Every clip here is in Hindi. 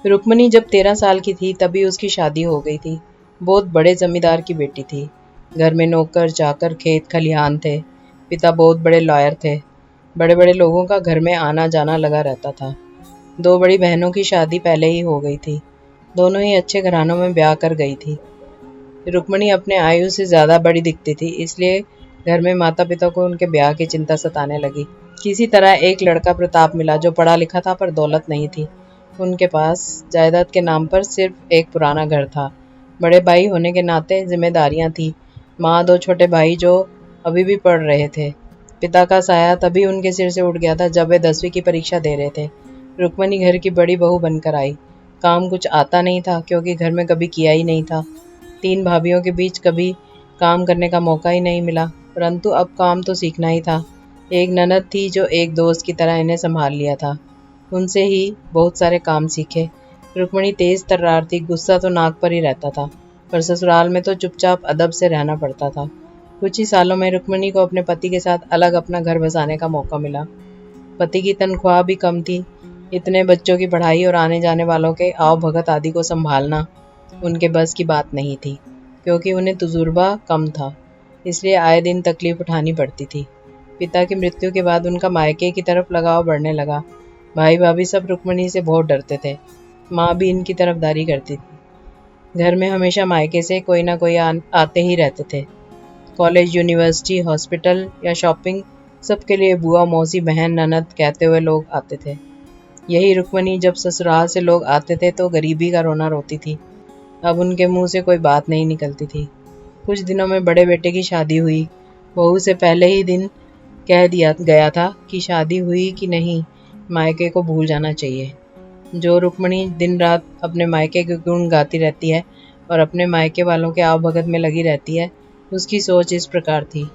रुक्मणी जब 13 साल की थी तभी उसकी शादी हो गई थी। बहुत बड़े जमींदार की बेटी थी। घर में नौकर चाकर खेत खलिहान थे। पिता बहुत बड़े लॉयर थे। बड़े बड़े लोगों का घर में आना जाना लगा रहता था। दो बड़ी बहनों की शादी पहले ही हो गई थी। दोनों ही अच्छे घरानों में ब्याह कर गई थी। रुक्मणी अपने आयु से ज्यादा बड़ी दिखती थी, इसलिए घर में माता पिता को उनके ब्याह की चिंता सताने लगी। किसी तरह एक लड़का प्रताप मिला जो पढ़ा लिखा था पर दौलत नहीं थी। उनके पास जायदाद के नाम पर सिर्फ एक पुराना घर था। बड़े भाई होने के नाते जिम्मेदारियां थी। माँ, दो छोटे भाई जो अभी भी पढ़ रहे थे। पिता का साया तभी उनके सिर से उठ गया था जब वे 10वीं की परीक्षा दे रहे थे। रुक्मणी घर की बड़ी बहू बनकर आई। काम कुछ आता नहीं था क्योंकि घर में कभी किया ही नहीं था। 3 भाभीियों के बीच कभी काम करने का मौका ही नहीं मिला, परंतु अब काम तो सीखना ही था। एक ननद थी जो एक दोस्त की तरह इन्हें संभाल लिया था। उनसे ही बहुत सारे काम सीखे। रुक्मणी तेज तर्रार थी, गुस्सा तो नाक पर ही रहता था, पर ससुराल में तो चुपचाप अदब से रहना पड़ता था। कुछ ही सालों में रुक्मणी को अपने पति के साथ अलग अपना घर बसाने का मौका मिला। पति की तनख्वाह भी कम थी। इतने बच्चों की पढ़ाई और आने जाने वालों के आव भगत आदि को संभालना उनके बस की बात नहीं थी, क्योंकि उन्हें तजुर्बा कम था, इसलिए आए दिन तकलीफ उठानी पड़ती थी। पिता की मृत्यु के बाद उनका मायके की तरफ लगाव बढ़ने लगा। भाई भाभी सब रुक्मणी से बहुत डरते थे। माँ भी इनकी तरफदारी करती थी। घर में हमेशा मायके से कोई ना कोई आते ही रहते थे। कॉलेज, यूनिवर्सिटी, हॉस्पिटल या शॉपिंग, सबके लिए बुआ, मौसी, बहन, ननद कहते हुए लोग आते थे। यही रुक्मणी जब ससुराल से लोग आते थे तो गरीबी का रोना रोती थी। अब उनके मुंह से कोई बात नहीं निकलती थी। कुछ दिनों में बड़े बेटे की शादी हुई। बहू से पहले ही दिन कह दिया गया था कि शादी हुई कि नहीं, मायके को भूल जाना चाहिए। जो रुक्मणी दिन रात अपने मायके के गुण गाती रहती है और अपने मायके वालों के आवभगत में लगी रहती है, उसकी सोच इस प्रकार थी।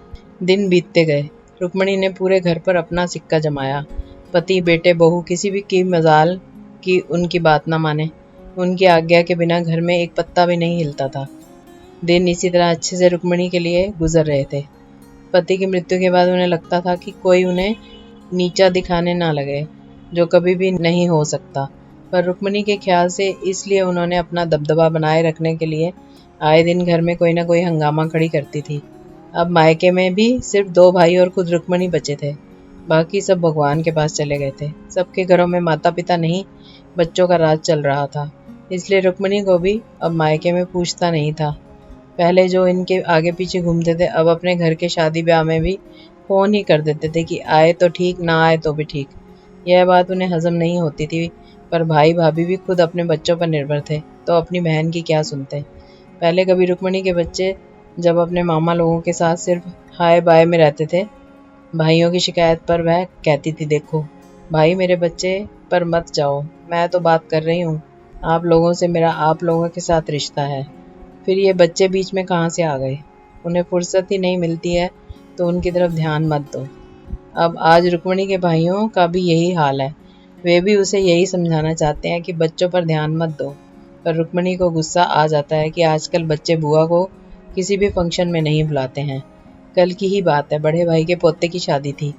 दिन बीतते गए। रुक्मणी ने पूरे घर पर अपना सिक्का जमाया। पति, बेटे, बहू किसी भी की मजाल की उनकी बात ना माने। उनकी आज्ञा के बिना घर में एक पत्ता भी नहीं हिलता था। दिन इसी तरह अच्छे से रुक्मणी के लिए गुजर रहे थे। पति की मृत्यु के बाद उन्हें लगता था कि कोई उन्हें नीचा दिखाने ना लगे, जो कभी भी नहीं हो सकता। पर रुक्मणी के ख्याल से इसलिए उन्होंने अपना दबदबा बनाए रखने के लिए आए दिन घर में कोई ना कोई हंगामा खड़ी करती थी। अब मायके में भी सिर्फ 2 भाई और खुद रुक्मणी बचे थे। बाकी सब भगवान के पास चले गए थे। सबके घरों में माता पिता नहीं, बच्चों का राज चल रहा था, इसलिए रुक्मणी को भी अब मायके में पूछता नहीं था। पहले जो इनके आगे पीछे घूमते थे, अब अपने घर के शादी ब्याह में भी फ़ोन ही कर देते थे कि आए तो ठीक, ना आए तो भी ठीक। यह बात उन्हें हजम नहीं होती थी, पर भाई भाभी भी खुद अपने बच्चों पर निर्भर थे, तो अपनी बहन की क्या सुनते। पहले कभी रुक्मणी के बच्चे जब अपने मामा लोगों के साथ सिर्फ हाय बाय में रहते थे, भाइयों की शिकायत पर वह कहती थी, देखो भाई, मेरे बच्चे पर मत जाओ, मैं तो बात कर रही हूँ, आप लोगों से मेरा आप लोगों के साथ रिश्ता है। फिर ये बच्चे बीच में कहाँ से आ गए? उन्हें फुर्सत ही नहीं मिलती है तो उनकी तरफ ध्यान मत दो। अब आज रुक्मणी के भाइयों का भी यही हाल है। वे भी उसे यही समझाना चाहते हैं कि बच्चों पर ध्यान मत दो, पर रुक्मणी को गुस्सा आ जाता है कि आजकल बच्चे बुआ को किसी भी फंक्शन में नहीं बुलाते हैं। कल की ही बात है, बड़े भाई के पोते की शादी थी।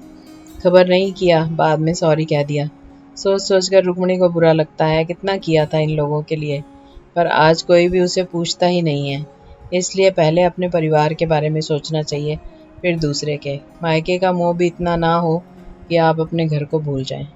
खबर नहीं किया, बाद में सॉरी कह दिया। सोच सोच कर रुक्मणी को बुरा लगता है, कितना किया था इन लोगों के लिए, पर आज कोई भी उसे पूछता ही नहीं है। इसलिए पहले अपने परिवार के बारे में सोचना चाहिए, फिर दूसरे के। मायके का मोह भी इतना ना हो कि आप अपने घर को भूल जाएं।